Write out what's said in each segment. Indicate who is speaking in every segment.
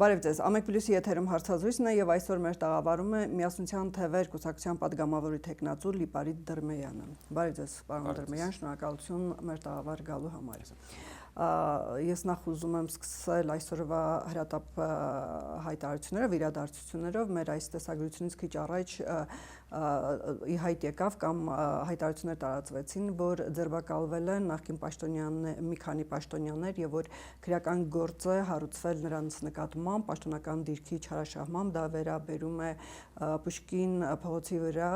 Speaker 1: Բարև ձեզ, Ամեկ Պլյուսի եթերում հարցազրույցն է եւ այսօր մեր տաղավարում է Միասնության թևեր կուսակցության պատգամավորի տեխնացու Լիպարիտ Դրմեյանը։ Բարև ձեզ, պարոն Դրմեյան, շնորհակալություն մեր տաղավար գալու համար։ Ես նախ ուզում եմ սկսել այսօրվա հրատապ հայտարարություններով, իրադարձություններով, մեր այս տեսագրությունից քիչ առաջ ի հայտ եկավ կամ հայտարարություններ տարածվեցին, որ ձերբակալվել են նախկին մի քանի պաշտոնյաներ եւ որ քրեական գործ է հարուցվել նրանց նկատմամբ պաշտոնական դիրքի չարաշահմամբ, դա վերաբերում է Պուշկին փողոցի վրա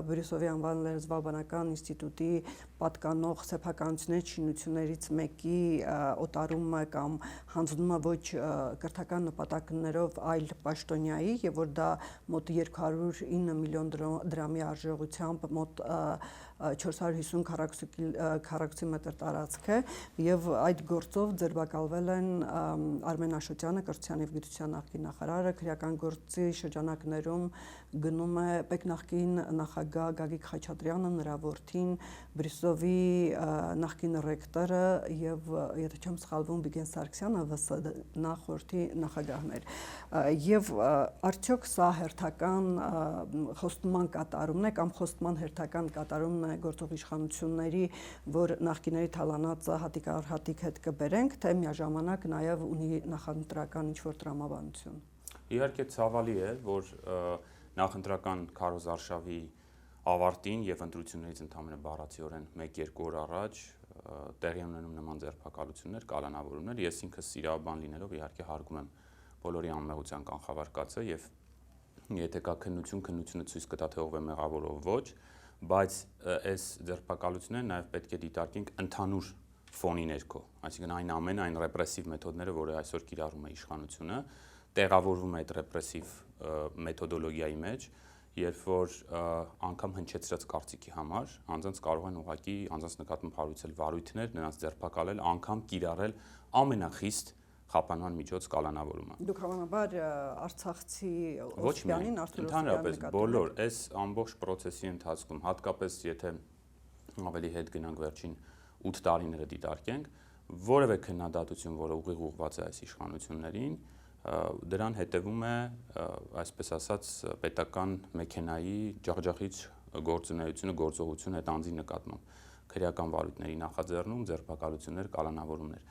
Speaker 1: Բորիսովի անվան լեզվաբանական ինստիտուտի պատկանող սեփականությունների շինություններից մեկի օտարումը կամ հանձնումը ոչ կրթական նպատակներով այլ պաշտոնյայի եւ որ դա մոտ 209 միլիոն դրամի արժողությամբ մոտ 450 քառակուսի մետր տարածք է եւ այդ գործով ձերբակալվել են Արմեն Աշոտյանը, կրթության եւ գիտության նախկին նախարարը, քրեական գործի շրջանակներում գնում է պետնախկին նախագահ Գագիկ Խաչատրյանը, նրա որդին, Բորիսովի նախկին ռեկտորը եւ եթե չեմ սխալվում Վիգեն Սարգսյանը ՎՍԴ նախորդի նախագահներ եւ արդյոք սա հերթական խոստման կատարումն է կամ խոստման հերթական կատարումն է գործող իշխանությունների, որ նախկիների թալանածը հատիկ առ հատիկ հետ կբերենք, թե միաժամանակ նաեւ ունի նախընտրական ինչ-որ տրամաբանություն։
Speaker 2: Իհարկե ցավալի է, որ նախընտրական քարոզարշավի ավարտին եւ ընտրություններից ընդամենը բառացիորեն 1-2 օր առաջ տեղի ունենում նման ձերբակալություններ, կալանավորումներ, ես ինքս իրավաբան լինելով իհարկե հարգում եմ բոլորի անմեղության կանխավարկածը եւ եթե կա քննություն, քննությունը ցույց կտա թե ով է մեղավոր ով ոչ, բայց այս ձերբակալությունները նաեւ պետք է դիտարկենք ընդհանուր ֆոնի ներքո, այսինքն այն ամենը, այն ռեպրեսիվ մեթոդները, որը այսօր կիրառում է իշխանությունը, տեղավորվում է այդ ռեպրեսիվ մեթոդոլոգիայի մեջ, երբ որ անգամ հնչեցրած կարծիքի համար անձանց կարող են ուղղակի անձանց նկատմամբ հարուցել վարույթներ, նրանց ձերբակալել, անգամ կիրառել ամենախիստ խափանման միջոց կալանավորումը։
Speaker 1: Դուք հավանաբար Արցախցի
Speaker 2: Օսպյանին ընդհանրապես բոլոր այս ամբողջ process-ի ընթացքում, հատկապես եթե ավելի հետ գնանք վերջին 8 տարիները դիտարկենք, որևէ քննադատություն, որը ուղիղ ուղղված է այս իշխանություններին, դրան հետևում է, այսպես ասած, պետական մեքենայի ջախջախիչ գործունեությունը, գործողությունը այդ անձի նկատմամբ, քրեական վարույթների նախաձեռնում, ձերբակալություններ, կալանավորումներ։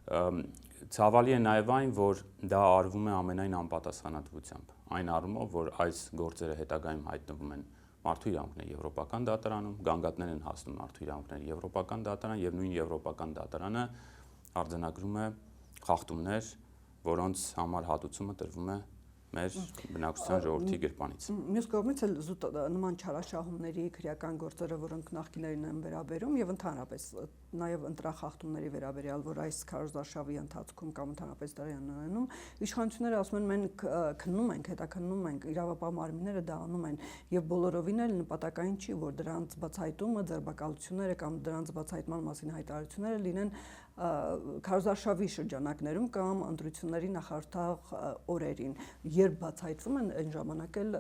Speaker 2: Ցավալի է նաև այն, որ դա արվում է ամենայն անպատասխանատվությամբ, այն առումով, որ այս գործերը հետագայում հայտնվում են մարդու իրավունքների եվրոպական դատարանում, գանգատներ են հասնում մարդու իրավունքների եվրոպական դատարան եւ նույն եվրոպական դատարանը արձանագրում է խախտումներ, որոնց համար հատուցումը տրվում է մեր բնակչության ժողովրդի գրպանից։
Speaker 1: Մյուս կողմից էլ զուտ նման չարաշահումների քրեական գործերը, որոնք նախկիներին են վերաբերում եւ ընդհանրապես նաեւ ընտրախախտումների վերաբերյալ, որ այս քարոզարշավի ընթացքում կամ ընդհանրապես դարան ունենում, իշխանությունները ասում են մենք քննում ենք, հետաքննում ենք, իրավապահ մարմինները դա անում են եւ բոլորովին էլ նպատակային չի, որ դրանց բացահայտումը, ձերբակալությունները կամ դրանց բացահայտման մասին հայտարարությունները լինեն քարոզարշավի շրջանակներում կամ ընտրությունների նախորդող օրերին, երբ բացահայտվում են, այն ժամանակ էլ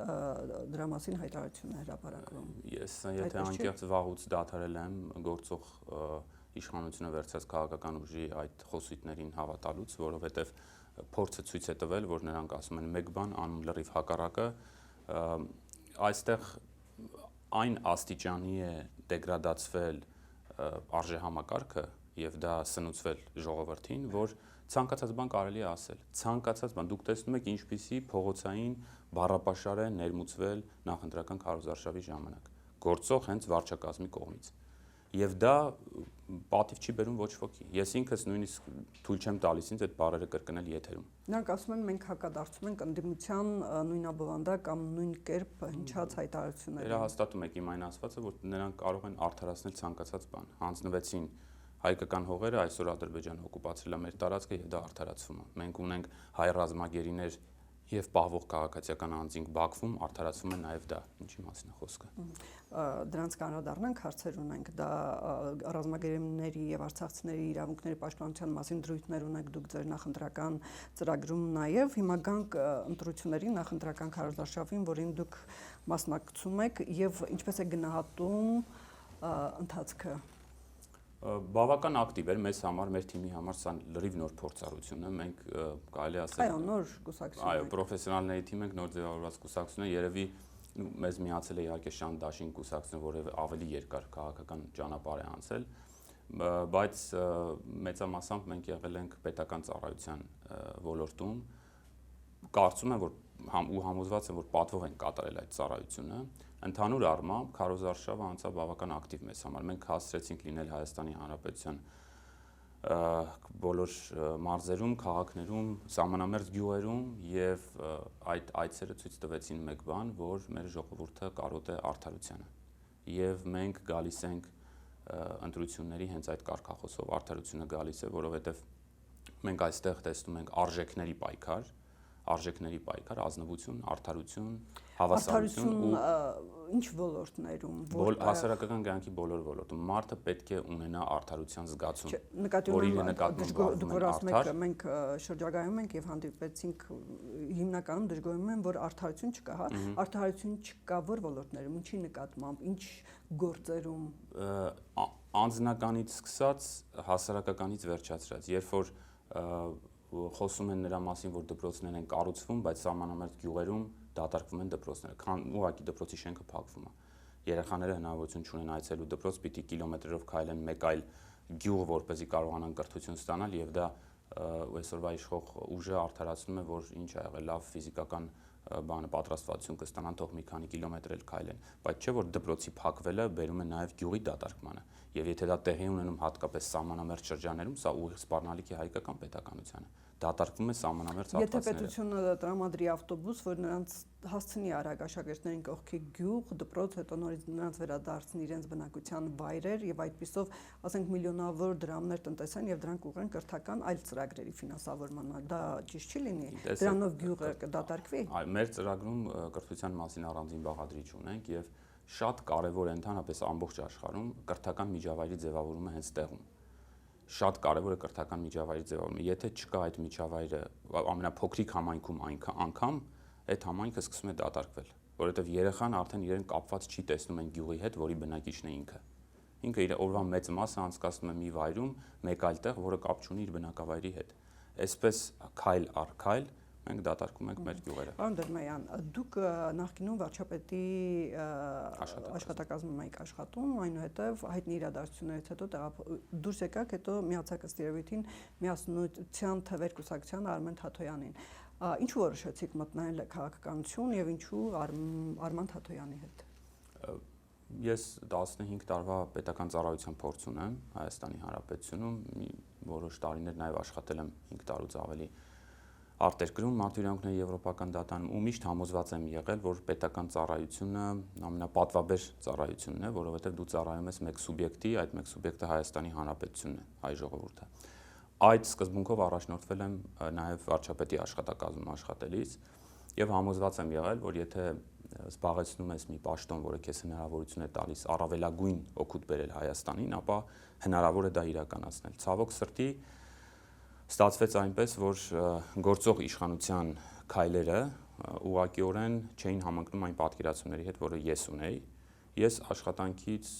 Speaker 1: դրա մասին հայտարարություն է հրապարակվում։
Speaker 2: Ես եթե անկեղծ վաղուց դադարել եմ գործող իշխանությունը վերցած քաղաքական ուժի այդ խոսույթներին հավատալուց, որովհետև փորձը ցույց է տվել, որ նրանք ասում են մեկ բան, անում լրիվ հակառակը, այստեղ այն աստիճանի է դեգրադացվել արժեհամակարգը եւ դա սնուցվել ժողովրդին, որ ցանկացած բան կարելի է ասել, ցանկացած բան, դուք տեսնում եք ինչպիսի փողոցային բառապաշար է ներմուծվել նախընտրական քարոզարշավի ժամանակ, գործող հենց վարչակազմի կողմից։ Եվ դա պատիվ չի բերում ոչ ոքի։ Ես ինքս նույնիսկ թույլ չեմ տալիս ինձ այդ բառերը կրկնել եթերում։
Speaker 1: Նրանք ասում են մենք հակադարձում ենք ընդդիմության նույնաբովանդակ կամ նույն կերպ հնչած հայտարարություններին։
Speaker 2: Վերահաստատում եք իմ այն ասվածը, որ նրանք կարող են արդարացնել ցանկացած բան։ Հանձնվեցին հայկական հողերը, այսօր Ադրբեջանը օկուպացրել է մեր տարածքը եւ դա արդարացվում է։ Մենք ունենք հայ ռազմագերիներ եւ պահվող քաղաքացիական անձինք Բաքվում, արդարացվում է նաեւ դա։ Ինչի մասին է խոսքը։
Speaker 1: Դրանց կանրադառնանք, հարցեր ունենք, դա ռազմագերիների եւ արցախցիների իրավունքների պաշտպանության մասին դրույթներ ունենք դուք ձեր նախընտրական ծրագրում նաեւ։ Հիմա գանք ընտրությունների նախընտրական քարոզարշավին, որին դուք մասնակցում եք եւ ինչպես է գնահատում ընթացքը։
Speaker 2: Բավական ակտիվ էր մեզ համար, մեր թիմի համար սա լրիվ նոր փորձառություն է։ Մենք կարելի ասել
Speaker 1: Այո, նոր կուսակցություն։
Speaker 2: Այո, պրոֆեսիոնալների թիմ ենք, նոր ձևավորված կուսակցություն է, երևի մեզ միացել է իհարկե Շան Դաշին կուսակցությունը, որը ավելի երկար քաղաքական ճանապարհ է անցել, բայց մեծամասամբ մենք եղել ենք պետական ծառայության ոլորտում։ Կարծում եմ, որ ու համոզված եմ, որ պատվով ենք կատարել այդ ծառայությունը։ Ընդհանուր առմամբ քարոզարշավը անցավ բավական ակտիվ մեզ համար։ Մենք հասցրեցինք լինել Հայաստանի Հանրապետության բոլոր մարզերում, քաղաքներում, սահմանամերձ գյուղերում եւ այդ այցերը ցույց տվեցին մեկ բան, որ մեր ժողովուրդը կարոտ է արդարությանը։ Եվ մենք գալիս ենք ընտրությունների հենց այդ կարգախոսով արդարությունը գալիս է, որովհետեւ մենք այստեղ տեսնում ենք արժեքների պայքար, ազնվություն, արդարություն, հավասարություն ու
Speaker 1: ինչ ոլորտներում,
Speaker 2: հասարակական կյանքի բոլոր ոլորտում մարդը պետք է ունենա արդարության զգացում,
Speaker 1: որի նկատմամբ մենք շրջագայում ենք եւ հանդիպեցինք հիմնականում դժգոհում են, որ արդարություն չկա, հա, արդարություն չկա որ ոլորտներում, ինչի նկատմամբ, ինչ գործերում,
Speaker 2: անձնականից սկսած հասարակականից վերջացրած, երբ որ խոսում են նրա մասին, որ դպրոցներ են կառուցվում, բայց սահմանամերձ գյուղերում դատարկվում են դպրոցները, քան ուղղակի դպրոցի շենքը փակվում է։ Երեխաները հնարավորություն չունեն այցելու դպրոց, պիտի կիլոմետրերով քայլեն մեկ այլ գյուղ, որպեսզի կարողանան կրթություն ստանալ, եւ դա այսօրվա իշխող ուժը արդարացնում է, որ ինչ ա եղել, լավ ֆիզիկական բանը պատրաստվածություն կստանան, թող մի քանի կիլոմետր էլ քայլեն, բայց չէ որ դպրոցի փակվելը բերում է նաև գյուղի դատարկմանը, եւ եթե դա տեղի ունենում հատկապես սահմանամերձ շրջաններում, սա ուղիղ սպառնալիք է հայկական պետականությանը, դատարկվում է սահմանամերձ հատվածները։
Speaker 1: Եթե պետությունը տրամադրի ավտոբուս, որ նրանց հասցնի արագ աշակերտներին կողքի գյուղ, դպրոց, հետո նորից նրանց վերադարձնի իրենց բնակության վայրեր եւ այդպիսով, ասենք, միլիոնավոր դրամներ տնտեսային եւ դրանք ուղղեն կրթական այլ ծրագրերի ֆինանսավորմանը, դա ճիշտ չի լինի։ Դրանով գյուղը կդատարկվի։
Speaker 2: Այո, մեր ծրագրում կրթության մասին առանձին բաղադրիչ ունենք եւ շատ կարեւոր է ընդհանրապես ամբողջ աշխարհում կրթական միջավայրի ձևավորումը հենց տեղում։ Շատ կարևոր է կրթական միջավայրի ձևավորումը։ Եթե չկա այդ միջավայրը ամենափոքրիկ համայնքում անգամ, այդ համայնքը սկսում է դատարկվել, որովհետև երեխան արդեն իրեն կապված չի տեսնում այն գյուղի հետ, որի բնակիչն է ինքը։ Ինքը իր օրվա մեծ մասը անցկացնում է մի վայրում, մեկ այլ տեղ, որը կապ չունի իր բնակավայրի հետ։ Այսպես քայլ առ քայլ մենք դատարկում ենք մեր գյուղերը։
Speaker 1: Պարոն Դերմեյան, դուք նախկինում վարչապետի աշխատակազմում եք աշխատում, այնուհետև հայտնի իրադարձություններից հետո դուրս եկաք, հետո միացաք ըստ երևույթին Միասնության թվեր կուսակցության Արմեն Թաթոյանին։ Ինչու որոշեցիք մտնել քաղաքականություն եւ ինչու Արման Թաթոյանի հետ։
Speaker 2: Ես 15 տարվա պետական ծառայության փորձ ունեմ Հայաստանի Հանրապետությունում, որոշ տարիներ նաեւ աշխատել եմ 5 տարուց ավելի արտերկրում մարդու եվրոպական դատանում ու միշտ համոզված եմ եղել, որ պետական ծառայությունը ամենապատվաբեր ծառայությունն է, որովհետև դու ծառայում ես մեկ սուբյեկտի, այդ մեկ սուբյեկտը Հայաստանի Հանրապետությունն է, հայ ժողովուրդը։ Այդ սկզբունքով առաջնորդվել եմ նաև վարչապետի աշխատակազմում աշխատելիս եւ համոզված եմ եղել, որ եթե զբաղեցնում ես մի պաշտոն, որը քեզ հնարավորություն է տալիս առավելագույն օգուտ բերել Հայաստանին, ապա հնարավոր է դա իրականացնել։ Ցավոք սրտի ստացվեց այնպես, որ գործող իշխանության քայլերը ուղղակիորեն չէին համընկնում այն պատկերացումների հետ, որը ես ունեի։ Ես աշխատանքից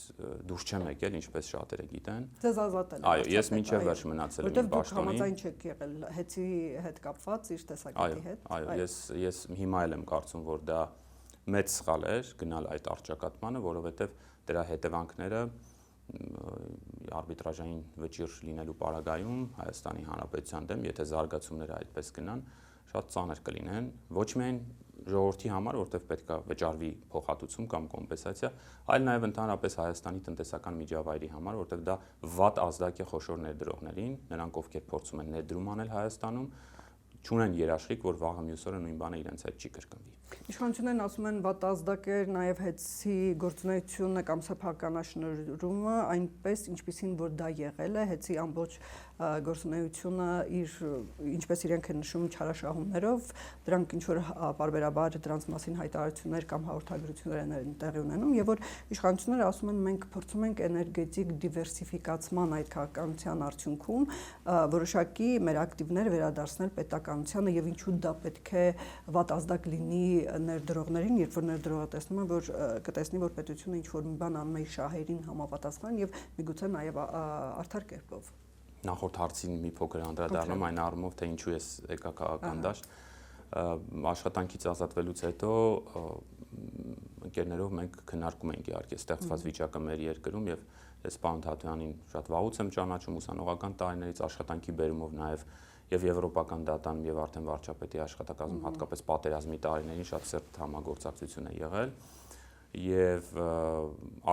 Speaker 2: դուրս չեմ եկել, ինչպես շատերը գիտեն։
Speaker 1: Ձեզ ազատել են։
Speaker 2: Այո, ես մինչև վերջ մնացել եմ իմ պաշտոնին։
Speaker 1: Որտեղ դուք համաձայն չեք եղել հեծի հետ կապված իր տեսակետի հետ։
Speaker 2: Այո, ես հիմա էլ եմ կարծում, որ դա մեծ սխալ էր գնալ այդ առճակատմանը, որովհետև դրա հետևանքները արբիտրաժային վճիռ լինելու պարագայում Հայաստանի Հանրապետության դեմ, եթե զարգացումները այդպես գնան, շատ ծանր կլինեն, ոչ միայն ժողովրդի համար, որտեղ պետք է վճարվի փոխհատուցում կամ կոմպենսացիա, այլ նաև ընդհանրապես Հայաստանի տնտեսական միջավայրի համար, որտեղ դա վատ ազդակ է խոշոր ներդրողներին, նրանք ովքեր փորձում են ներդրում անել Հայաստանում, չունեն երաշխիք, որ վաղը մյուս օրը նույն բանը իրենց հետ չի կրկնվի։
Speaker 1: Իշխանություններն ասում են վատ ազդակ էր նաև հեծի գործունեությունը կամ սեփականաշնորհումը այնպես, ինչպեսին որ դա եղել է, հեծի ամբողջ գործունեությունը իր ինչպես իրենք են նշում չարաշահումներով, դրանք ինչ որ պարբերաբար դրանց մասին հայտարարություններ կամ հաղորդագրություններ են տեղի ունենում, եւ որ իշխանությունները ասում են մենք փորձում ենք էներգետիկ դիվերսիֆիկացման այդ քաղաքականության արդյունքում որոշակի մեր ակտիվներ վերադարձնել պետականությանը եւ ինչու դա պետք է վատ ազդակ լինի ներդրողներին, երբ որ ներդրողը տեսնում է, որ կտեսնի, որ պետությունը ինչ-որ մի բան անում է իր շահերին համապատասխան եւ միգուցե նաեւ արդար կերպով։
Speaker 2: Նախորդ հարցին մի փոքր անդրադառնում այն առումով, թե ինչու է եկա քաղաքական դաշտ, աշխատանքից ազատվելուց հետո ընկերներով մենք քննարկում ենք իհարկե ստեղծված վիճակը մեր երկրում եւ ես պարոն Թաթոյանին շատ վաղուց եմ ճանաչում ուսանողական տարիներից աշխատանքի բերումով նաեւ եւ եվրոպական դատանում եւ արդեն վարչապետի աշխատակազմում հատկապես պատերազմի տարիներին շատ սերտ համագործակցություն է եղել եւ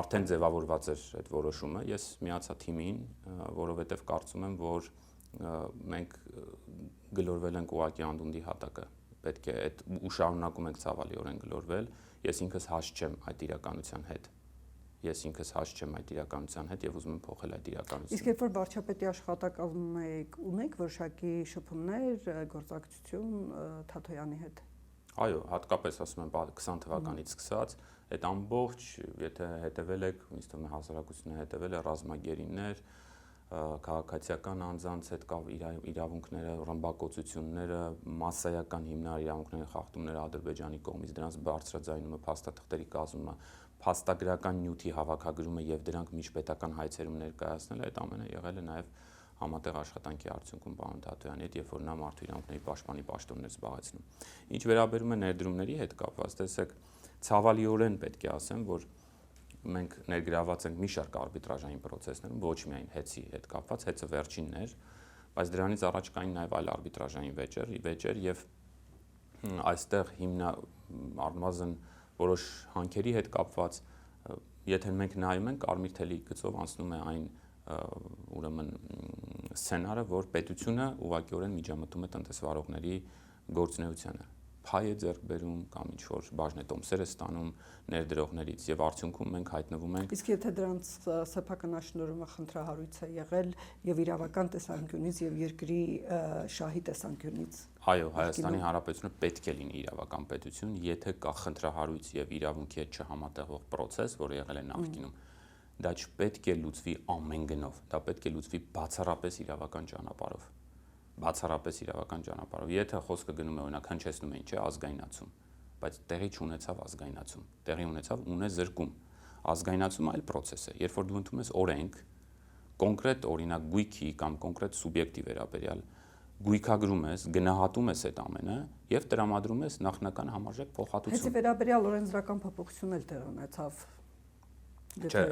Speaker 2: արդեն ձևավորված էր այդ որոշումը ես միացա թիմին որովհետեւ կարծում եմ որ մենք գլորվել ենք ուղղակի անդունդի հատակը պետք է այդ ու շարունակում ենք ցավալիորեն գլորվել ես ինքս հաշ չեմ այդ իրականության հետ եւ ուզում եմ փոխել այդ իրականությունը։
Speaker 1: Իսկ երբ որ վարչապետի աշխատակազմում եք, ունեք որոշակի շփումներ, գործակցություն Թաթոյանի հետ։
Speaker 2: Այո, հատկապես ասում եմ 20 թվականից սկսած, այդ ամբողջ, եթե հետևել եք, ինձ թվում է հասարակությունը հետևել է ռազմագերիներ, քաղաքացիական անձանց հետ իրավունքները, ռմբակոծությունները, մասսայական հիմնարար իրավունքների խախտումները Ադրբեջանի կողմից, դրանց բարձրաձայնումը, փաստաթղթերի կազմումը, փաստագրական նյութի հավաքագրումը եւ դրանք միջպետական հայցերում ներկայացնելը այդ ամենը եղել է նաեւ համատեղ աշխատանքի արդյունքում պարոն Թաթոյանի հետ, երբ որ նա մարդու իրավունքների պաշտպանի պաշտոններ զբաղեցնում։ Ինչ վերաբերում է ներդրումների հետ կապված, տեսեք, ցավալիորեն պետք է ասեմ, որ մենք ներգրաված ենք մի շարք արբիտրաժային process-ներում, ոչ միայն HEC-ի հետ կապված, HEC-ը վերջինն էր, բայց դրանից առաջ կային նաեւ այլ արբիտրաժային վեճեր եւ այստեղ առնվազն որոշ հանքերի հետ կապված, եթե մենք նայում ենք Կարմիր թելի գծով անցնում է այն ուրեմն սցենարը, որ պետությունը ուղղակիորեն միջամտում է տնտեսվարողների գործունեությանը, փայ է ձեռք բերում կամ ինչ-որ բաժնետոմսեր է ստանում ներդրողներից եւ արդյունքում մենք հայտնվում ենք։
Speaker 1: Իսկ եթե դրանց սեփականաշնորհումը խնդրահարույց է եղել եւ իրավական տեսանկյունից եւ երկրի շահի տեսանկյունից։
Speaker 2: Այո, Հայաստանի Հանրապետությունը պետք է լինի իրավական պետություն, եթե կա խնդրահարույց եւ իրավունքի հետ չհամատեղող process, որը եղել է նախկինում, դա չպետք է լուծվի ամեն գնով, դա պետք է լուծվի բացառապես իրավական ճանապարհով։ Եթե խոսքը գնում է օրինակ հնչեցնում են, չէ, ազգայնացում, բայց տեղի չունեցավ ազգայնացում, տեղի ունեցավ ունեզրկում։ Ազգայնացումը այլ process է, երբ որ դու ընդունում ես օրենք, կոնկրետ օրինակ գույքի կամ կոնկրետ սուբյեկտի վերաբերյալ գույքագրում ես, գնահատում ես այդ ամենը եւ տրամադրում ես նախնական համարժեք փոխհատուցում։
Speaker 1: Հենց վերաբերյալ օրենսդրական փոփոխություն էլ տեղ ունեցավ։
Speaker 2: Չէ,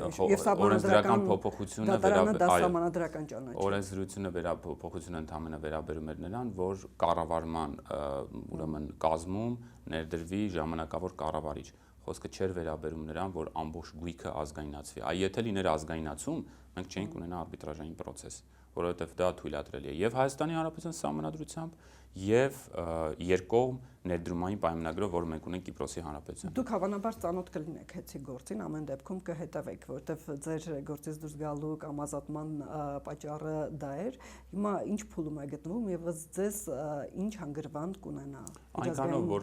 Speaker 2: օրենսդրական փոփոխությունը
Speaker 1: սահմանադրական ճանաչ։
Speaker 2: Օրենսդրությունը փոփոխությունը ընդհանրապես վերաբերում էր նրան, որ կառավարման ուրեմն կազմում ներդրվի ժամանակավոր կառավարիչ։ Խոսքը չէր վերաբերում նրան, որ ամբողջ գույքը ազգայնացվի։ Այ եթե լիներ ազգայնացում, մենք չէինք ունենա արբիտրաժային process, որովհետև դա թույլատրելի է եւ Հայաստանի Հանրապետության սահմանադրությամբ եւ երկկողմ ներդրումային պայմանագրով, որը մենք ունենք Կիպրոսի Հանրապետության։
Speaker 1: Դուք հավանաբար ծանոթ կլինեք HEC-ի գործին, ամեն դեպքում կհետևեք, որտեվ ձեր գործից դուրս գալու կամ ազատման պատճառը դա էր։ Հիմա ինչ փուլում է գտնվում եւ ձեզ ինչ հանգրվանդ կունենա։
Speaker 2: Որքանով որ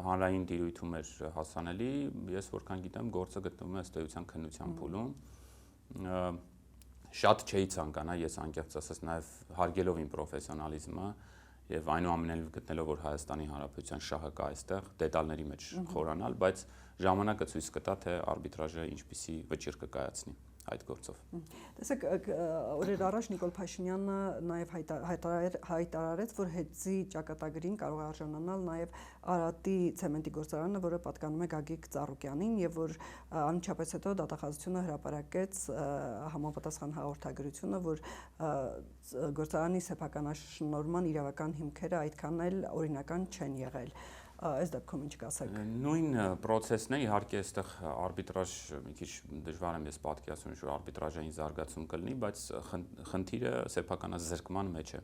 Speaker 2: հանրային դիրույթում էր հասանելի, ես որքան գիտեմ, գործը գտնվում է ըստ էության քննության փուլում։ Շատ չէի ցանկանա, ես անկեղծ ասած նաև հարգելով իմ պրոֆեսիոնալիզմը եւ այնուամենայնիվ գտնելով որ Հայաստանի Հանրապետության շահը կա այստեղ դետալների մեջ խորանալ, բայց ժամանակը ցույց կտա թե արբիտրաժը ինչպիսի վճիռ կկայացնի այդ գործով։
Speaker 1: Տեսեք, օրեր առաջ Նիկոլ Փաշինյանը նաև հայտարարեց, որ HEC-ի ճակատագրին կարող է արժանանալ նաև Արատի ցեմենտի գործարանը, որը պատկանում է Գագիկ Ծառուկյանին, եւ որ անմիջապես հետո դատախազությունը հրապարակեց համապատասխան հաղորդագրությունը, որ գործարանի սեփականաշնորհման իրավական հիմքերը այդքան էլ օրինական չեն եղել։ Այս դեպքում ինչ կասեք։
Speaker 2: Նույն process-ն է, իհարկե, այստեղ արբիտրաժ մի քիչ դժվար եմ ես պատկերացնում, որ արբիտրաժային զարգացում կլինի, բայց խնդիրը սեփականազրկման մեջ է։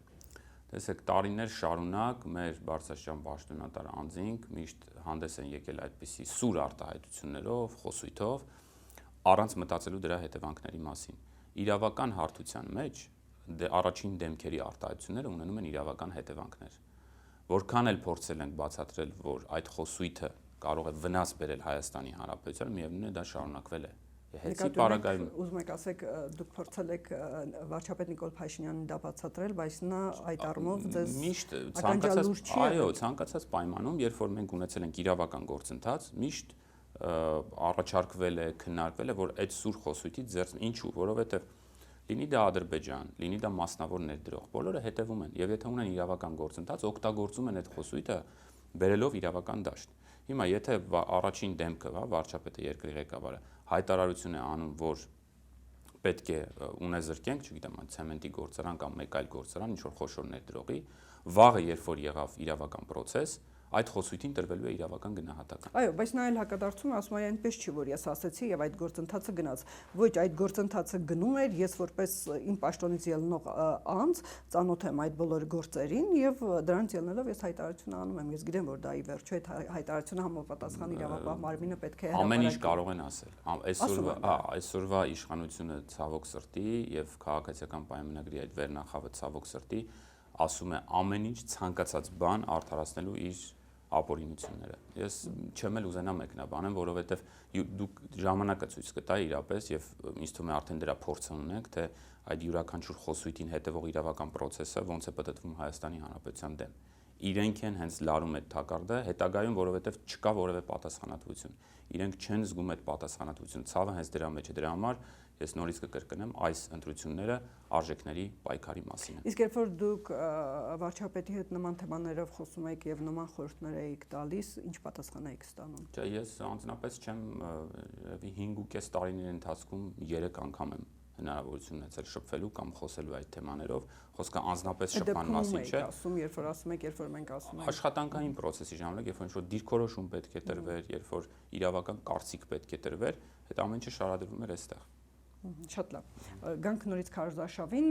Speaker 2: Տեսեք, տարիներ շարունակ մեր բարձրաստիճան պաշտոնատար անձինք միշտ հանդես են եկել այդպիսի սուր արտահայտություններով, խոսույթով, առանց մտածելու դրա հետևանքների մասին։ Իրավական հարթության մեջ առաջին դեմքերի արտահայտությունները ունենում են իրավական հետևանքներ։ Որքան էլ փորձել ենք բացատրել, որ այդ խոսույթը կարող է վնաս բերել Հայաստանի Հանրապետությանը, միևնույն է դա շարունակվել է։ Հետի պարագայում
Speaker 1: ուզում եք ասեք դուք փորձել եք վարչապետ Նիկոլ Փաշինյանին դա բացատրել, բայց նա այդ առումով ձեզ
Speaker 2: միշտ ցանկացած պայմանում, երբ որ մենք ունեցել ենք իրավական գործընթաց, միշտ առաջարկվել է, քննարկվել է, որ այդ սուր խոսույթից ձեռ ինչու, որովհետև լինի դա Ադրբեջան, լինի դա մասնավոր ներդրող, բոլորը հետևում են, եւ եթե ունեն իրավական գործընթաց, օգտագործում են այդ խոսույթը բերելով իրավական դաշտ։ Հիմա եթե առաջին դեմքը, վարչապետը, երկրի ղեկավարը հայտարարություն է անում, որ պետք է ունեզրկենք, չգիտեմ, ցեմենտի գործարան կամ մեկ այլ գործարան, ինչ որ խոշոր ներդրողի, վաղը երբ որ եղավ իրավական process, այդ խոսույթին տրվելու է իրավական գնահատական։
Speaker 1: Այո, բայց նա էլ հակադարձում է, ասում է այնպես չի, որ ես ասացի եւ այդ գործընթացը գնաց։ Ոչ, այդ գործընթացը գնում էր, ես որպես իմ պաշտոնից ելնող անձ ծանոթ եմ այդ բոլոր գործերին եւ դրանից ելնելով ես հայտարարություն անում եմ։ Ես գիտեմ, որ դա ի վերջո այդ հայտարարությունը համապատասխան իրավապահ մարմինը պետք է
Speaker 2: ամեն ինչ կարող են ասել։ Այսօրվա իշխանությունը ցավոք սրտի եւ քաղաքացիական պայմանագրի այդ վերնախավը ցավոք սրտի ասում է ամեն ինչ ցանկացած բան արդարացնելու իր ապօրինությունները։ Ես չեմ էլ ուզենա մեկնաբանեմ, որովհետև դուք ժամանակը ցույց կտա իրապես եւ ինձ թվում է արդեն դրա փորձը ունենք, թե այդ յուրաքանչյուր խոսույթին հետևող իրավական process-ը ոնց է պատտվում Հայաստանի Հանրապետության դեմ։ Իրենք են հենց լարում այդ թակարդը հետագայում, որովհետև չկա որևէ պատասխանատվություն։ Իրենք չեն զգում այդ պատասխանատվություն։ Ցավը հենց դրա մեջ է, դրա համար ես նորից կկրկնեմ, այս ընտրությունները արժեքների պայքարի մասին են։
Speaker 1: Իսկ երբ որ դուք վարչապետի հետ նման թեմաներով խոսում եք եւ նման խորհուրդներ եք տալիս, ինչ պատասխան եք ստանում։
Speaker 2: Չէ, ես անձնապես չեմ 5.5 տարիների ընթացքում 3 անգամ եմ հնարավորություն ունեցել շփվելու կամ խոսելու այդ թեմաներով, խոսքը անձնապես շփման մասին չէ։
Speaker 1: Ասում, երբ որ ասում եք, երբ որ մենք ասում ենք
Speaker 2: աշխատանքային process-ի ժամանակ, երբ որ դիրքորոշում պետք է տրվեր, երբ որ իրավական կարծիք պետք է տրվեր, այդ ամեն ինչը շարադրվում էր այստեղ։
Speaker 1: Շատ լավ։ Գանք նորից Քարոզարշավին,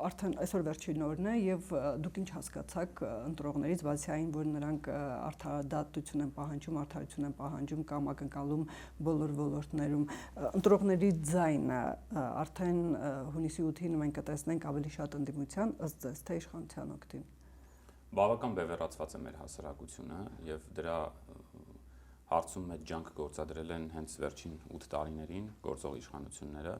Speaker 1: արդեն այսօր վերջին օրն է եւ դուք ինչ հասկացաք ընտրողներից, բացի այն, որ նրանք արդարադատություն են պահանջում, արդարություն են պահանջում կամ ակնկալում բոլոր ոլորտներում, ընտրողների ձայնը արդեն հունիսի 8-ին մենք կտեսնենք ավելի շատ ընդդիմության ըստ ձեզ, թե իշխանության օգտին։
Speaker 2: Բավական բևեռացված է մեր հասարակությունը եւ դրա հարցում մեծ ջանք գործադրել են հենց վերջին 8 տարիներին գործող իշխանությունները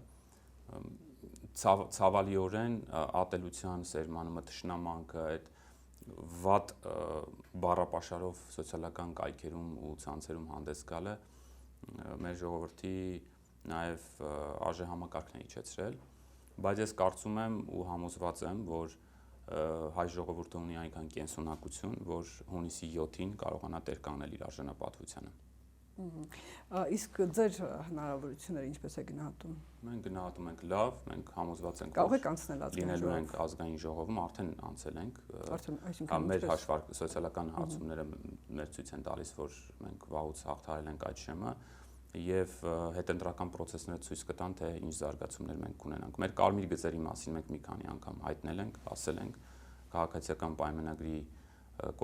Speaker 2: ցավալիորեն ատելության սերմանումը, թշնամանքը, այդ վատ բառապաշարով սոցիալական կայքերում ու ցանցերում հանդես գալը մեր ժողովրդի նաև արժեհամակարգն է իջեցրել, բայց ես կարծում եմ ու համոզված եմ, որ հայ ժողովուրդը ունի այնքան կենսունակություն, որ հունիսի 7-ին կարողանա տեր կանգնել իր արժանապատվությանը։
Speaker 1: Իսկ ձեր հնարավորությունները ինչպես է գնահատում։
Speaker 2: Մենք գնահատում ենք լավ, մենք համոզված ենք,
Speaker 1: կարող եք անցնել
Speaker 2: լինելու ենք ազգային ժողովում, արդեն անցել ենք։ Արդեն մեր հաշվարկ սոցիալական հարցումները մեր ցույց են տալիս, որ մենք վաղուց հաղթահարել ենք այդ շեմը եւ հետընտրական process-ները ցույց կտան, թե ինչ զարգացումներ մենք կունենանք։ Մեր կարմիր գծերի մասին մենք մի քանի անգամ հայտնել ենք, ասել ենք, քաղաքացիական պայմանագրի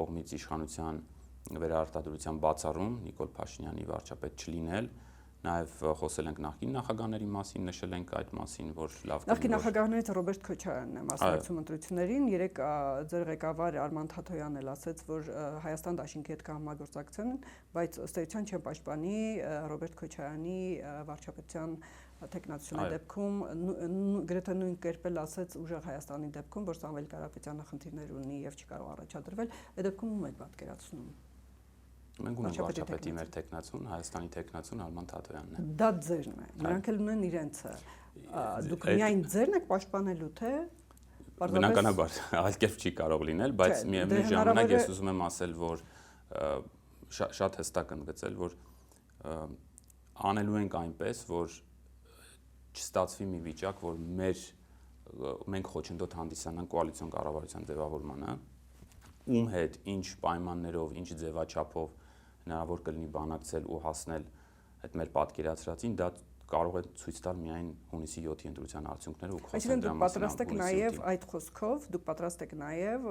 Speaker 2: կողմից իշխանության վերարտադրության բացառում Նիկոլ Փաշինյանի վարչապետ չլինել, նաև խոսել ենք նախկին նախագահների մասին, նշել ենք այդ մասին, որ լավ
Speaker 1: նախկին նախագահներից Ռոբերտ Քոչարյանն է մասնակցում ընտրություններին, երեք ձեր ղեկավար Արման Թաթոյանն էլ ասաց, որ Հայաստան դաշինքի հետ կհամագործակցեն, բայց ըստ էության չեն պաշտպանի Ռոբերտ Քոչարյանի վարչապետության տեխնացիոնի դեպքում գրեթե նույն կերպել ասաց ուժեղ Հայաստանի դեպքում, որ Սամվել Կարապետյանը խնդիրներ ունի եւ չի կարող առաջադրվել, այդ դեպքում ում եք պատկերացնում։
Speaker 2: Մենք ունենք վարչապետի մեր տեխնացուն, Հայաստանի տեխնացուն Արման Թաթոյանն է։
Speaker 1: Դա ձերն է, նրանք էլ ունեն իրենցը։ Դուք միայն ձերն եք պաշտպանելու, թե
Speaker 2: բնականաբար այլ կերպ չի կարող լինել, բայց միևնույն ժամանակ ես ուզում եմ ասել, որ շատ հստակ ընդգծել, որ անելու ենք այնպես, որ չստացվի մի վիճակ, որ մենք խոչընդոտ հանդիսանանք կոալիցիոն կառավարության ձևավորմանը, ում հետ ինչ պայմաններով, ինչ ձևաչափով հնարավոր կլինի բանակցել ու հասնել այդ մեր պատկերացրածին, դա կարող է ցույց տալ միայն հունիսի 7-ի ընտրության արդյունքները ու խոսել դրա մասին։
Speaker 1: Պատրաստ եք նաև այդ խոսքով, դուք պատրաստ եք նաև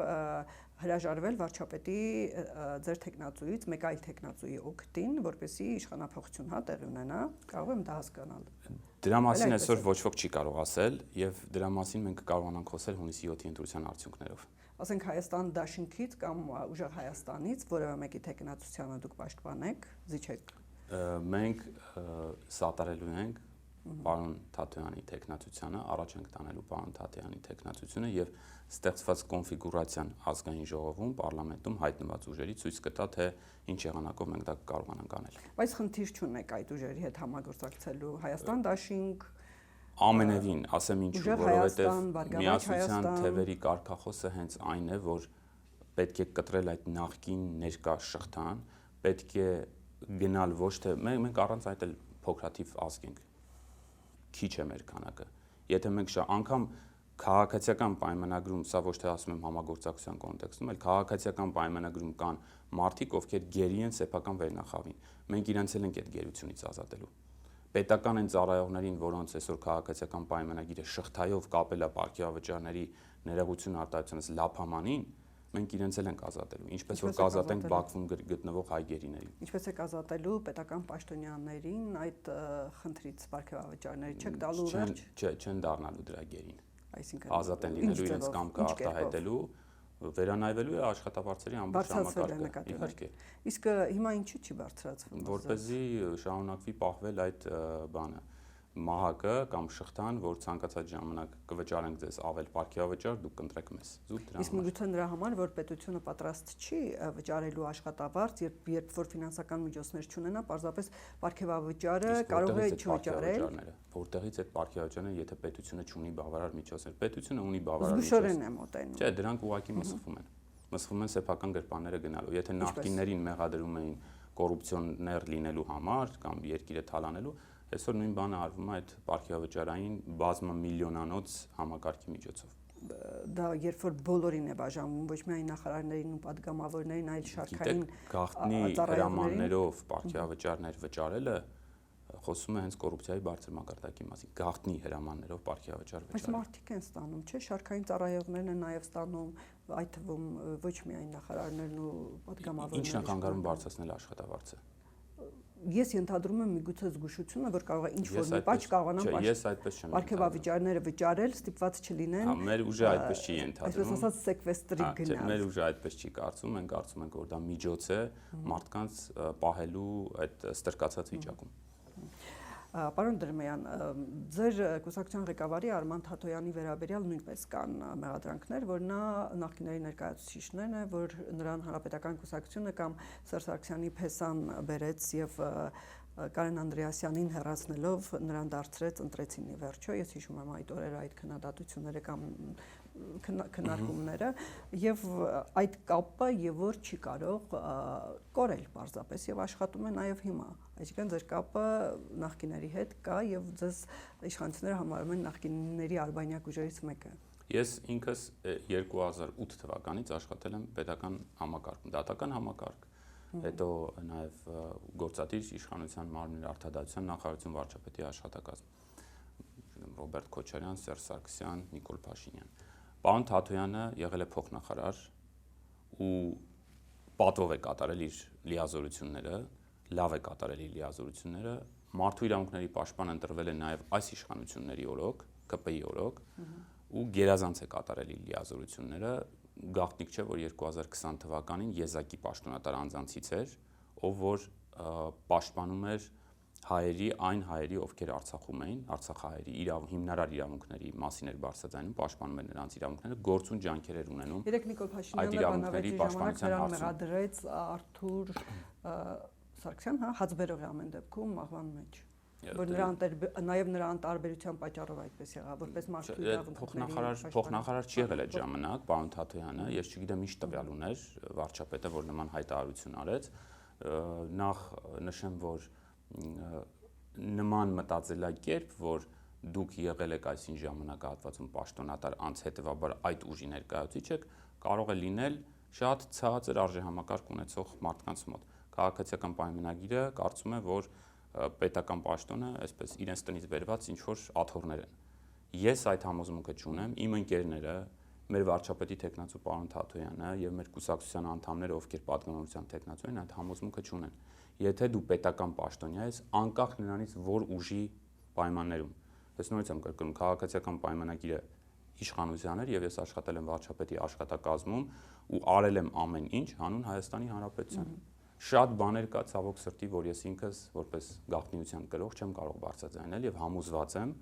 Speaker 1: հրաժարվել վարչապետի ձեր տեխնացուից, մեկ այլ տեխնացուի օգտին, որպեսզի իշխանափոխություն տեղի ունենա, կարող եմ դա հասկանալ։
Speaker 2: Դրա մասին այսօր ոչ ոք չի կարող ասել եւ դրա մասին մենք կարողանանք խոսել հունիսի 7-ի ընտրության արդյունքներով։
Speaker 1: Ասենք Հայաստան դաշինքից կամ ուժեղ Հայաստանից որևէ մեկի տեխնացությանը դուք պաշտպանեք, զիջեք։
Speaker 2: Մենք սատարելու ենք պարոն Թաթոյանի տեխնացությանը, առաջ ենք տանելու պարոն Թաթոյանի տեխնացությունը եւ ստեղծված կոնֆիգուրացիան ազգային ժողովում, պարլամենտում հայտնված ուժերի ցույց կտա, թե ինչ եղանակով մենք դա կարողանանք անել։
Speaker 1: Բայց խնդիր չունեք այդ ուժերի հետ համագործակցելու Հայաստան դաշինք
Speaker 2: ամենևին, ասեմ ինչու, որովհետեւ միասնության թևերի կարգախոսը հենց այն է, որ պետք է կտրել այդ նախկին ներկա շղթան, պետք է գնալ ոչ թե մենք առանց այդ էլ փոքրաթիվ ազգ ենք, քիչ է մեր քանակը։ Եթե մենք անգամ քաղաքացիական պայմանագրում, սա ոչ թե ասում եմ համագործակցության կոնտեքստում, այլ քաղաքացիական պայմանագրում կան մարդիկ, ովքեր գերի են սեփական վերնախավին։ Մենք իրենց էլ ենք այդ գերությունից ազատելու։ Պետական են ծառայողներին, որոնց այսօր քաղաքացիական պայմանագիրը շղթայով կապել է ապարքեվավճարների ներողություն արտահայտությունից լափամանին, մենք իրենց էլ ենք ազատելու, ինչպես որ կազատենք Բաքվում գտնվող հայ գերիներին։
Speaker 1: Ինչպես եք ազատելու պետական պաշտոնյաներին այդ խնդրից ապարքեվավճարների չեք տալու վերջ։
Speaker 2: Չեն դառնալու դրա գերին։
Speaker 1: Այսինքն
Speaker 2: ազատ են լինելու իրենց կամքը արտահայտելու, վերանայվելու է աշխատավարձերի ամբողջ համակարգը։ Իհարկե։
Speaker 1: Իսկ հիմա ինչու՞ չի բարձրացվում։
Speaker 2: Որպեսզի շարունակվի պահվել այդ բանը մահակը կամ շղթան, որ ցանկացած ժամանակ կվճարենք ձեզ ավել ապարքեվավճար, դուք կընտրեք մեզ։ Զուտ դրա համար։
Speaker 1: Իսկ միգուցե նրա համար, որ պետությունը պատրաստ չի վճարելու աշխատավարձ, երբ որ ֆինանսական միջոցներ չունենա, պարզապես ապարքեվավճարը կարող է չվճարել։
Speaker 2: Որտեղից այդ ապարքեվավճարները, եթե պետությունը չունի բավարար միջոցներ, պետությունը ունի բավարար միջոցներ։
Speaker 1: Զգուշորեն է մոտենում։
Speaker 2: Չէ, դրանք ուղղակի մսխվում են։ Մսխվում են սեփական գրպանները գնալու։ Եթե նախկիններին մեղադրում էին կոռուպցիոներ լինելու համար կամ երկիրը թալանելու, այսօր նույն բանը արվում է այդ ապարքեվավճարային բազմամիլիոնանոց համակարգի միջոցով։
Speaker 1: Դա երբ որ բոլորին է բաժանվում, ոչ միայն նախարարներին ու падգամավորներին, այլ շարքային
Speaker 2: գաղտնի հրամաններով ապարքեվավճարներ վճարելը խոսում է հենց կոռուպցիայի բարձր մակարդակի մասին, գաղտնի հրամաններով ապարքեվավճար վճարել։
Speaker 1: Բայց մարդիկ են ստանում, չէ՞, շարքային ծառայողներն են նաև ստանում, այդ թվում ոչ միայն նախարարներն ու падգամավորները։
Speaker 2: Ինչն է խանգարում բարձրացնել աշխատավարձը։
Speaker 1: Ես ենթադրում եմ միգուցե զգուշությունը, որ կարող է ինչ-որ մի պատճ կարողանան
Speaker 2: ես այդպես չեմ
Speaker 1: ապարքեվավճարները վճարել, ստիպված չլինեն։
Speaker 2: Մեր ուժը այդպես չի ենթադրում։
Speaker 1: Այսպես ասած սեկվեստրի գնալ։
Speaker 2: Մեր ուժը այդպես չի կարծում, մենք կարծում ենք, որ դա միջոց է մարդկանց պահելու այդ ստրկացած վիճակում։
Speaker 1: Պարոն Դրմեյան, ձեր կուսակցության ղեկավարի Արման Թաթոյանի վերաբերյալ նույնպես կան մեղադրանքներ, որ նա նախկիների ներկայացուցիչներն է, որ նրան հանրապետական կուսակցությունը կամ Սերժ Սարգսյանի փեսան բերեց եւ Կարեն Անդրեասյանին հեռացնելով նրան դարձրեց ընտրեցինի վերջո։ Ես հիշում եմ այդ օրերը այդ քննադատությունները կամ քննարկումները եւ այդ կապը եւ որ չի կարող կորել պարզապես եւ աշխատում է նաեւ հիմա։ Այսինքն ձեր կապը նախկիների հետ կա եւ ձեզ իշխանությունները համարում են նախկինների արբանյակ ուժերից մեկը։
Speaker 2: Ես ինքս 2008 թվականից աշխատել եմ պետական համակարգում, դատական համակարգ, հետո նաեւ գործադիր իշխանության մարմնի արտադատության նախարարություն վարչապետի աշխատակազմ։ Ռոբերտ Քոչարյան, Սերժ Սարգսյան, Նիկոլ Փաշինյան։ Պարոն Թաթոյանը եղել է փոխնախարար ու պատվով է կատարել իր լիազորությունները, լավ է կատարել իր լիազորությունները, մարդու իրավունքների պաշտպան ընտրվել է նաև այս իշխանությունների օրոք, ԿՊ-ի օրոք, ու գերազանց է կատարել իր լիազորությունները, գաղտնիք չէ, որ 2020 թվականին եզակի պաշտոնատար անձանցից էր, ով որ պաշտպանում էր այն հայերի, ովքեր Արցախում էին, Արցախահայերի հիմնարար իրավունքների մասին էր բարձրաձայնում, պաշտպանում էր նրանց իրավունքները, գործուն ջանքեր էր ունենում։
Speaker 1: Երեք Նիկոլ Փաշինյանը բանավեճի ժամանակ նրան մեղադրեց Արթուր Սարգսյան, հացբերող է ամեն դեպքում մահվան մեջ, որ նաև նրա անտարբերության պատճառով այդպես եղավ, որպես մարդու իրավունքների
Speaker 2: փոխնախարար չի եղել այդ ժամանակ, պարոն Թաթոյանը, ես չգիտեմ ինչ տվյալ ուներ վարչապետը, որ նման հայտարարություն արեց, նախ նշեմ, որ նման մտածելակերպ, որ դուք եղել եք այսին ժամանակահատվածում պաշտոնատար անց, հետևաբար այդ ուժի ներկայացուցիչ եք, կարող է լինել շատ ցածր արժեհամակարգ ունեցող մարդկանց մոտ։ Քաղաքացիական պայմանագիրը կարծում է, որ պետական պաշտոնը այսպես իրենց տնից բերված ինչ որ աթոռներ են։ Ես այդ համոզմունքը չունեմ, իմ ընկերները, մեր վարչապետի տեխնացու պարոն Թաթոյանը եւ մեր կուսակցության անդամները, ովքեր պատգամավորության տեխնացու են, այդ համոզմունքը չունեն։ Եթե դու պետական պաշտոնյա ես, անկախ նրանից որ ուժի պայմաններում, ես նորից եմ կրկնում, քաղաքացիական պայմանագիրը իշխանության էր եւ ես աշխատել եմ վարչապետի աշխատակազմում ու արել եմ ամեն ինչ հանուն Հայաստանի Հանրապետության։ Շատ բաներ կա ցավոք սրտի, որ ես ինքս որպես գաղտնիության կրող չեմ կարող բարձրաձայնել եւ համոզված եմ,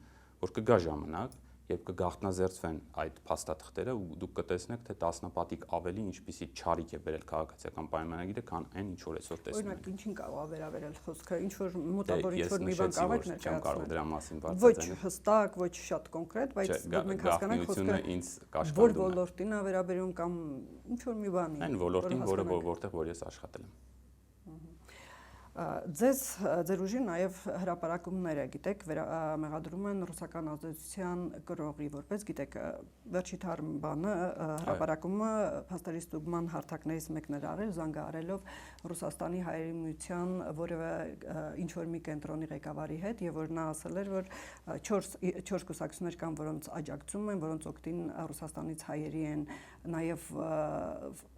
Speaker 2: որ կգա ժամանակ, երբ կգաղտնազերծվեն այդ փաստաթղթերը ու դուք կտեսնեք, թե տասնապատիկ ավելի ինչպիսի չարիք է բերել քաղաքացիական պայմանագիրը, քան այն ինչ որ այսօր տեսնում ենք։
Speaker 1: Օրինակ, ինչին կարող է վերաբերել խոսքը, ինչ որ մոտավոր ինչ որ մի բան կարող եք
Speaker 2: ներկայացնել։ Չեմ կարող դրա մասին
Speaker 1: Ոչ
Speaker 2: բարձրաձայնել։
Speaker 1: հստակ, ոչ շատ կոնկրետ, բայց մենք հասկանանք խոսքը
Speaker 2: ինձ կաշկանդում է։
Speaker 1: Որ ոլորտին է վերաբերում կամ ինչ որ մի բանի։
Speaker 2: Այն ոլորտին, որտեղ որ ես աշխատել եմ։
Speaker 1: Ձեզ ձեր ուժին նաև հրապարակումներ է, գիտեք, մեղադրում են ռուսական ազդեցության կրողի, որպես գիտեք, վերջի թարմ բանը հրապարակումը փաստերի ստուգման հարթակներից մեկն էր արել, զանգահարելով Ռուսաստանի Հայերի Միության որևէ ինչ որ մի կենտրոնի ղեկավարի հետ, եւ որ նա ասել էր, որ 4 կուսակցություններ կան, որոնց աջակցում են, որոնց օգտին Ռուսաստանից հայերի են նաև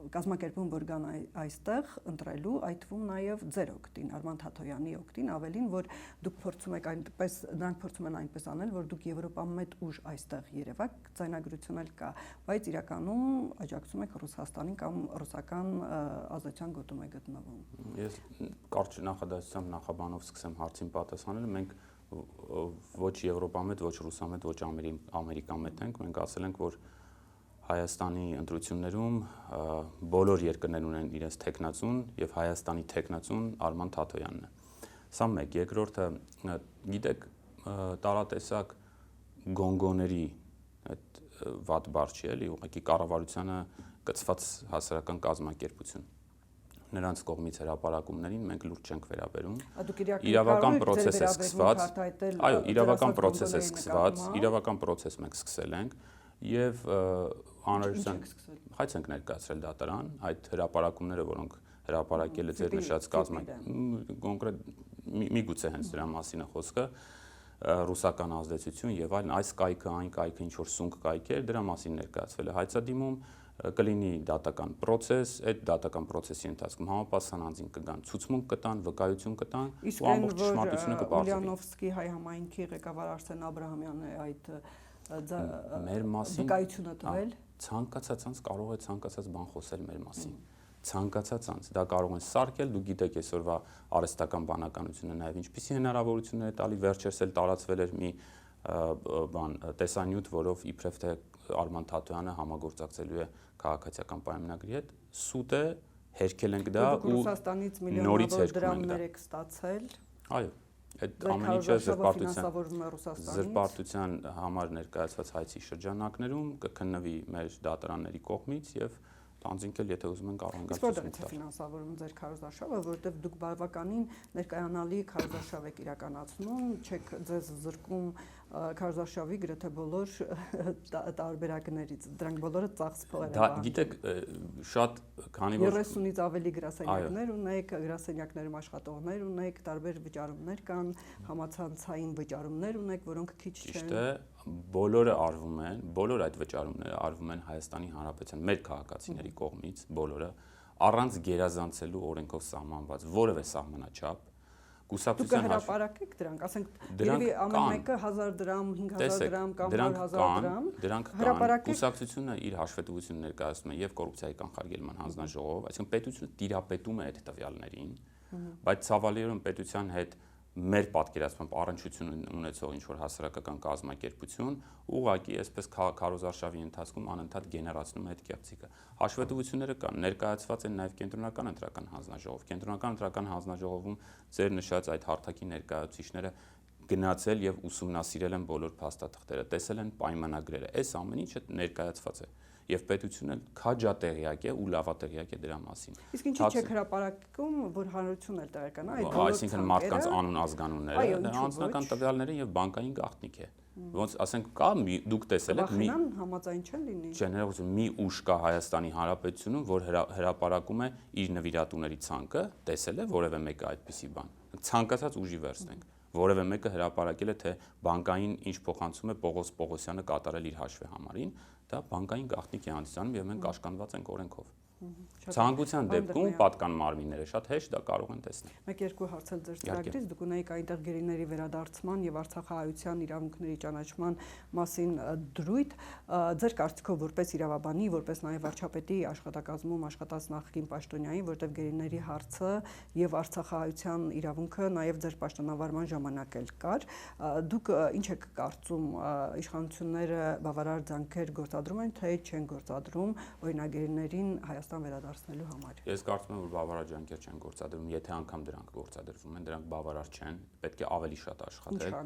Speaker 1: կազմակերպում, որ գան այստեղ ընտրելու, այդ թվում նաև ձեր օգտին, Արման Թաթոյանի օգտին, ավելին, որ դուք փորձում եք այնպես, նրանք փորձում են այնպես անել, որ դուք Եվրոպամետ ուժ այստեղ երևաք, ձայնագրություն էլ կա, բայց իրականում աջակցում եք Ռուսաստանին կամ ռուսական ազդեցության գոտում եք գտնվում։
Speaker 2: Ես կարճ նախադասությամբ նախաբանով սկսեմ հարցին պատասխանել, մենք ոչ Եվրոպամետ, ոչ ռուսամետ, ոչ ամերիկամետ ենք, մենք ասել ենք, որ Հայաստանի ընտրություններում բոլոր երկրներն ունեն իրենց թեկնածուն եւ Հայաստանի թեկնածուն Արման Թաթոյանն է։ Սա մեկ, երկրորդը, գիտեք, տարատեսակ գոնգոների այդ վատ բառ չի էլի, ուղղակի կառավարությանը կցված հասարակական կազմակերպություն։ Նրանց կողմից հրապարակումներին մենք լուրջ չենք վերաբերում։ Իրավական պրոցես է սկսված, այո, իրավական պրոցես է սկսված, իրավական պրոցես մենք սկսել ենք եւ անհրաժեշտ հայց ենք ներկայացրել դատարան, այդ հրապարակումները, որոնք հրապարակել է ձեր նշած կոնկրետ միգուցե հենց դրա մասին է խոսքը, ռուսական ազդեցություն եւ այլն, այս կայքը, այն կայքը, ինչ որ սունկ կայք էր, դրա մասին ներկայացվել է հայցադիմում, կլինի դատական պրոցես, այդ դատական պրոցեսի ընթացքում համապատասխան անձին կգան ցուցմունք կտան, վկայություն կտան,
Speaker 1: ու ամբողջ ճշմարտությունը կբարձրացվի։ Ուլիանովսկի հայ համայնքի ղեկավար Արսեն Աբրահամյանն է այդ
Speaker 2: մեր մասին
Speaker 1: վկայությունը տվել։
Speaker 2: Ցանկացած անձ կարող է ցանկացած բան խոսել մեր մասին։ Ցանկացած անձ դա կարող են սարքել, դուք գիտեք այսօրվա արհեստական բանականությունը նաև ինչպիսի հնարավորություններ է տալի, վերջերս էլ տարածվել էր մի բան տեսանյութ, որով իբրև թե Արման Թաթոյանը համագործակցելու է քաղաքացիական պայմանագրի հետ, սուտ է, հերքել ենք դա ու
Speaker 1: Ռուսաստանից միլիոնավոր դրամներ եք ստացել։
Speaker 2: Այո, այդ ամեն ինչը զրպարտության համար ներկայացված հայցի շրջանակներում կքննվի մեր դատարանների կողմից եւ Տանձինք էլ եթե ուզում են կարող են գալ։
Speaker 1: Որտեղից է ֆինանսավորում ձեր քարոզարշավը, որտեղ դուք բավականին ներկայանալի քարոզարշավ եք իրականացնում, չեք ձեզ զրկում քարոզարշավի գրեթե բոլոր տարբերակներից, դրանք բոլորը ծախս փողեր են։
Speaker 2: Դա գիտեք, շատ քանի որ
Speaker 1: 30-ից ավելի գրասենյակներ ունեք, գրասենյակներում աշխատողներ ունեք, տարբեր վճարումներ կան, համացանցային վճարումներ ունեք, որոնք քիչ չեն։
Speaker 2: Ճիշտ է, բոլորը արվում են, բոլոր այդ վճարումները արվում են Հայաստանի Հանրապետության մեր քաղաքացիների կողմից, բոլորը առանց գերազանցելու օրենքով սահմանված որևէ սահմանաչափ կուսակցության
Speaker 1: հրապարակեք դրանք, ասենք երևի ամեն մեկը 1000 դրամ, 5000 դրամ կամ 1000 դրամ։
Speaker 2: Դրանք կան, կուսակցությունը իր հաշվետվությունը ներկայացնում է եւ կոռուպցիայի կանխարգելման հանձնաժողով, այսինքն պետությունը տիրապետում է այդ տվյալներին, բայց ցավալիորեն պետության հետ մեր պատկերացմամբ առնչություն ունեցող ինչ որ հասարակական կազմակերպություն ուղղակի այսպես քարոզարշավի ընթացքում անընդհատ գեներացնում է այդ կեղծիկը։ Հաշվետվությունները կան, ներկայացված են նաև կենտրոնական ընտրական հանձնաժողով։ Կենտրոնական ընտրական հանձնաժողովում ձեր նշած այդ հարթակի ներկայացուցիչները գնացել եւ ուսումնասիրել են բոլոր փաստաթղթերը, տեսել են պայմանագրերը։ Այս ամեն ինչը ներկայացված է։ Եվ պետությունը քաջատեղյակ է ու լավատեղյակ է դրա մասին։
Speaker 1: Իսկ ինչի՞ չեք հրապարակում, որ հանրությունն էլ տեղեկանա այդ բոլոր
Speaker 2: այսինքն մարդկանց անուն ազգանունները, անձնական տվյալները եւ բանկային գաղտնիք է։ Ոնց ասենք կա դուք տեսել եք մի
Speaker 1: համաձայն չեն լինի։
Speaker 2: Չէ, ներողություն, մի ուժ կա Հայաստանի Հանրապետությունում, որ հրապարակում է իր նվիրատուների ցանկը, տեսել է որևէ մեկը այդպիսի բան։ Ցանկացած ուժի վերցնենք։ Որևէ մեկը հրապարակել է, թե բանկային ինչ փոխանցում է Պողոս Պողոսյանը կատարել իր հաշվի համարին, դա բանկային գաղտնիք է հանդիսանում եւ մենք կաշկանդված ենք օրենքով։ Ցանկության դեպքում պատկան մարմինները շատ հեշտ դա կարող են տեսնել։
Speaker 1: Մեկ-երկու հարց էլ ձեր ծրագրից դուք ունեիք այնտեղ գերիների վերադարձման եւ արցախահայության իրավունքների ճանաչման մասին դրույթ, ձեր կարծիքով որպես իրավաբանի, որպես նաեւ վարչապետի աշխատակազմում աշխատած նախկին պաշտոնյայի, որտեղ գերիների հարցը եւ արցախահայության իրավունքը նաեւ ձեր պաշտոնավարման ժամանակ էլ կար, դուք ինչ եք կարծում, իշխանությունները բավարար ջանքեր գործադրում են, թե չեն գործադրում օրինագերիներին Հայաստան վերադարձնելու համար։
Speaker 2: Ես կարծում եմ, որ բավարար ջանքեր չեն գործադրում, եթե անգամ դրանք գործադրվում են, դրանք բավարար չեն, պետք է ավելի շատ աշխատել։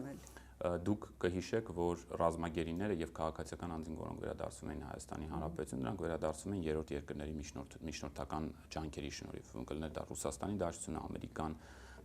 Speaker 2: Դուք կհիշեք, որ ռազմագերիները եւ քաղաքացիական անձինք, որոնք վերադարձում էին Հայաստանի Հանրապետություն, նրանք վերադարձում են երրորդ երկրների միջնորդական ջանքերի շնորհիվ, կլներ դա Ռուսաստանի Դաշնությունը, Ամերիկան,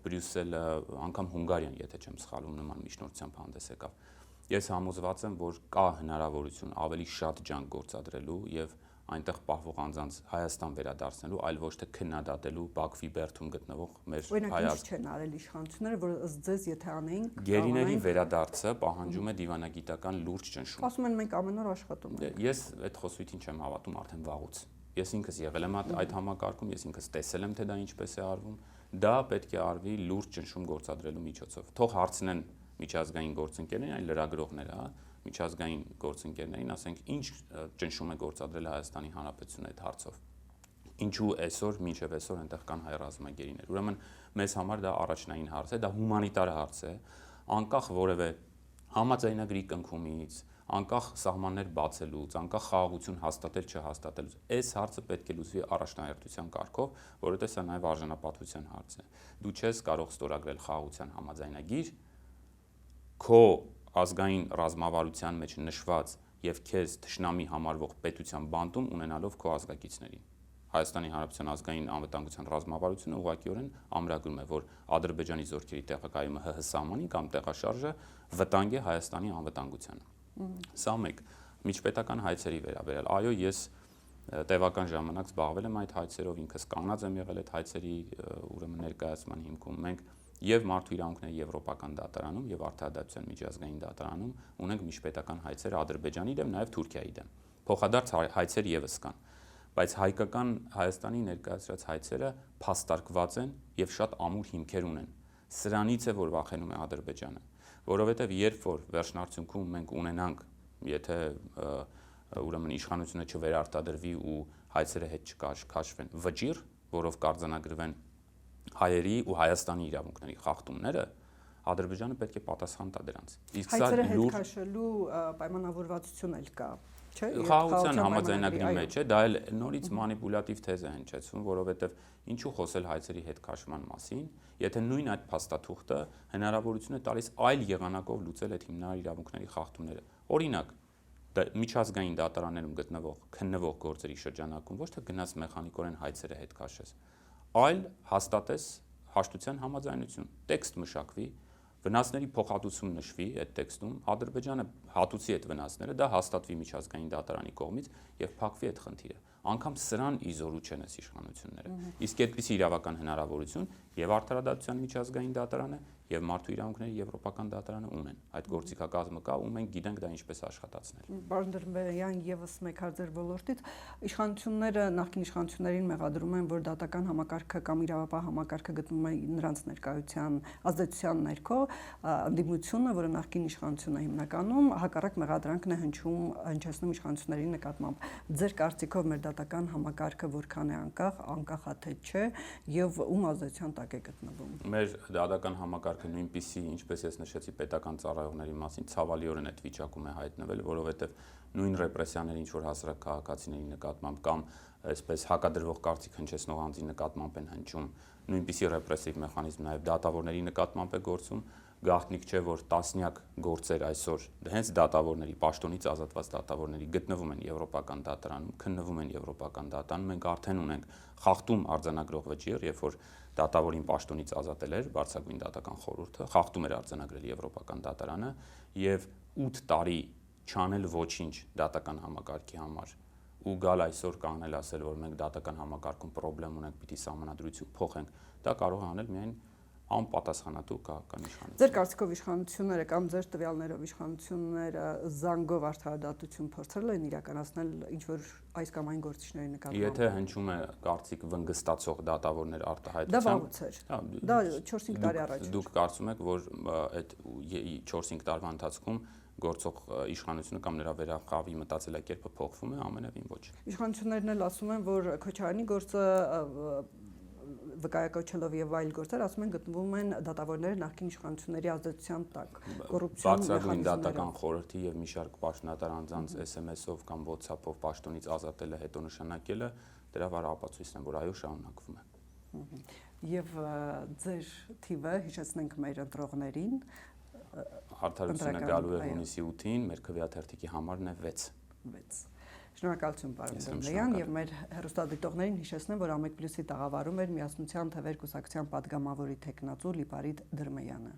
Speaker 2: Բրյուսելը, անգամ Հունգարիան, եթե չեմ սխալվում, նման միջնորդությամբ հանդես եկավ։ Ես համոզված եմ, որ կա հնարավորություն ավելի շատ ջանք գործադրելու եւ այնտեղ պահվող անձանց Հայաստան վերադարձնելու, այլ ոչ թե քննադատելու Բաքվի բերդում գտնվող մեր
Speaker 1: Հայաստան չեն արել իշխանությունները, որ ըստ ձեզ եթե անեինք,
Speaker 2: գերիների վերադարձը պահանջում է դիվանագիտական լուրջ ճնշում։
Speaker 1: Ասում են մենք ամեն օր աշխատում ենք։
Speaker 2: Ես այդ խոսույթին չեմ հավատում արդեն վաղուց։ Ես ինքս եղել եմ այդ համակարգում, ես ինքս տեսել եմ, թե դա ինչպես է արվում։ Դա պետք է արվի լուրջ ճնշում գործադրելու միջոցով։ Թող հարցնեն միջազգային գործընկերներին, այն լրագրողները, միջազգային գործընկերներին, ասենք, ինչ ճնշում է գործադրել Հայաստանի Հանրապետությունը այդ հարցով։ Ինչու այսօր, մինչև այսօր այնտեղ կան հայ ռազմագերիներ։ Ուրեմն մեզ համար դա առաջնային հարց է, դա հումանիտար հարց է, անկախ որևէ համաձայնագրի կնքումից, անկախ սահմաններ բացելուց, անկախ խաղաղություն հաստատել չհաստատելուց, այս հարցը պետք է լուծվի առաջնահերթության կարգով, որովհետև սա նաև արժանապատվության հարց է։ Դու չես կարող ստորագրել խաղաղության համաձայնագիր, քո ազգային ռազմավարության մեջ նշված եւ քեզ թշնամի համարվող պետության բանտում ունենալով քո ազգակիցներին։ Հայաստանի Հանրապետության ազգային անվտանգության ռազմավարությունը ուղղակիորեն ամրագրում է, որ Ադրբեջանի զորքերի տեղակայումը ՀՀ սահմանին կամ տեղաշարժը վտանգ է Հայաստանի անվտանգությանը։ Սա մեկ, միջպետական հայցերի վերաբերյալ։ Այո, ես տևական ժամանակ զբաղվել եմ այդ հայցերով, ինքս կանած եմ եղել այդ հայցերի ուրեմն ներկայացման հիմքում։ Մենք եւ Մարդու իրավունքների եվրոպական դատարանում եւ Արդարադատության միջազգային դատարանում ունենք միջպետական հայցեր Ադրբեջանի դեմ, նաեւ Թուրքիայի դեմ։ Փոխադարձ հայցեր եւս կան, բայց հայկական Հայաստանի ներկայացրած հայցերը փաստարկված են եւ շատ ամուր հիմքեր ունեն։ Սրանից է, որ վախենում է Ադրբեջանը, որովհետեւ երբ որ վերջնարդյունքում մենք ունենանք, եթե ուրեմն իշխանությունը չվերարտադրվի ու հայցերը հետ չքաշվեն, վճիռ, որով կարձանագրվեն հայերի ու Հայաստանի իրավունքների խախտումները, Ադրբեջանը պետք է պատասխան տա դրանց։
Speaker 1: Իսկ սա լուրջ քաշելու պայմանավորվածություն էլ կա, չէ՞։
Speaker 2: Խաղաղության համաձայնագրի մեջ է, դա էլ նորից մանիպուլատիվ թեզ է հնչեցվում, որովհետև ինչու խոսել հայցերի հետ քաշման մասին, եթե նույն այդ փաստաթուղթը հնարավորություն է տալիս այլ եղանակով լուծել այդ հիմնարար իրավունքների խախտումները։ Օրինակ, միջազգային դատարաններում գտնվող քննվող գործերի շրջանակում ոչ թե գնաց մեխանիկորեն հայցերը հետ քաշես, այլ հաստատես հաշտության համաձայնություն, տեքստ մշակվի, վնասների փոխհատուցում նշվի այդ տեքստում, Ադրբեջանը հատուցի այդ վնասները, դա հաստատվի միջազգային դատարանի կողմից եւ փակվի այդ խնդիրը։ Անկամ սրան իզորու չեն այս իշխանությունները։ Իսկ այդպիսի իրավական հնարավորություն եւ Արդարադատության միջազգային դատարանը եւ Մարդու իրավունքների եվրոպական դատարանը ունեն։ Այդ գործիքակազմը կա ու մենք գիտենք դա ինչպես աշխատացնել։
Speaker 1: Պարոն Դրմեյան, եւս մեկ հատ ձեր ոլորտից իշխանությունները նախկին իշխանություններին մեղադրում են, որ դատական համակարգը կամ իրավապահ համակարգը գտնվում է նրանց ներկայության ազդեցության ներքո, ընդդիմությունը, որը նախկին իշխանությունն է հիմնականում, հակառակ մեղադրանքն է հնչեցնում իշխանությունների նկատմամբ։ Ձեր կարծիքով մեր դատական համակարգը որքան է անկախ թե չէ եւ ում ազդեցության տակ է գտնվում։
Speaker 2: Մեր դատական համակարգը նույնպիսի, ինչպես ես նշեցի, պետական ծառայողների մասին ցավալիորեն այդ վիճակում է հայտնվել, որովհետեւ նույն ռեպրեսիաները ինչ որ հասարակ քաղաքացիների նկատմամբ կամ այսպես հակադրվող կարծիք հնչեցնող անձի նկատմամբ են հնչում, նույնպիսի ռեպրեսիվ մեխանիզմ նաեւ դատավորների նկատմամբ է գործում, գաղտնիք չէ, որ տասնյակ գործեր այսօր հենց դատավորների, պաշտոնից ազատված դատավորների գտնվում են եվրոպական դատարանում, քննվում են եվրոպական դատարանում, մենք արդեն ունենք խախտում արձանագրող վճիռ, երբ որ դատավորին պաշտոնից ազատել էր Բարձրագույն դատական խորհուրդը, խախտում էր արձանագրել եվրոպական դատարանը եւ 8 տարի չանել ոչինչ դատական համակարգի համար ու գալ այսօր կանել ասել, որ մենք դատական համակարգում խնդրեմ ունենք, պիտի սահմանադրություն փոխենք, դա կարող է անել միայն անպատասխանատու քաղաքական իշխանություն։
Speaker 1: Ձեր կարծիքով իշխանությունները կամ ձեր տվյալներով իշխանությունները զանգով արդարադատություն փորձել են իրականացնել ինչ որ այս կամ այն գործիչների նկատմամբ։
Speaker 2: Եթե հնչում է կարծիք վնգստացող դատավորներ արտահայտությամբ,
Speaker 1: դա վաղուց էր։ Դա 4-5 տարի առաջ։
Speaker 2: Դուք կարծում եք, որ այդ 4-5 տարվա ընթացքում գործող իշխանությունը կամ նրա վերախավի մտածելակերպը փոխվում է, ամենևին ոչ։
Speaker 1: Իշխանություններն էլ ասում են, որ Քոչարյանի գործը վկայակոչելով եւ այլ գործեր, ասում են գտնվում են դատավորները նախկին իշխանությունների ազդեցության տակ, կոռուպցիոն
Speaker 2: բարձրագույն դատական խորհրդի եւ մի շարք պաշտոնատար անձանց SMS-ով կամ WhatsApp-ով պաշտոնից ազատելը, հետո նշանակելը դրա վրա ապացույցն է, որ այո, շարունակվում է։
Speaker 1: Եվ ձեր թիվը, հիշեցնենք մեր ընտրողներին,
Speaker 2: Արդարությունը գալու է հունիսի 8-ին, մեր քվեաթերթիկի համարն է 6։
Speaker 1: Շնորհակալություն պարոն Դրմեյան եւ մեր հեռուստադիտողներին հիշեցնեմ, որ Ամեկ+-ի տաղավարում էր Միասնության թվեր կուսակցության падգամավորի տեխնացու Լիպարիտ Դրմեյանը։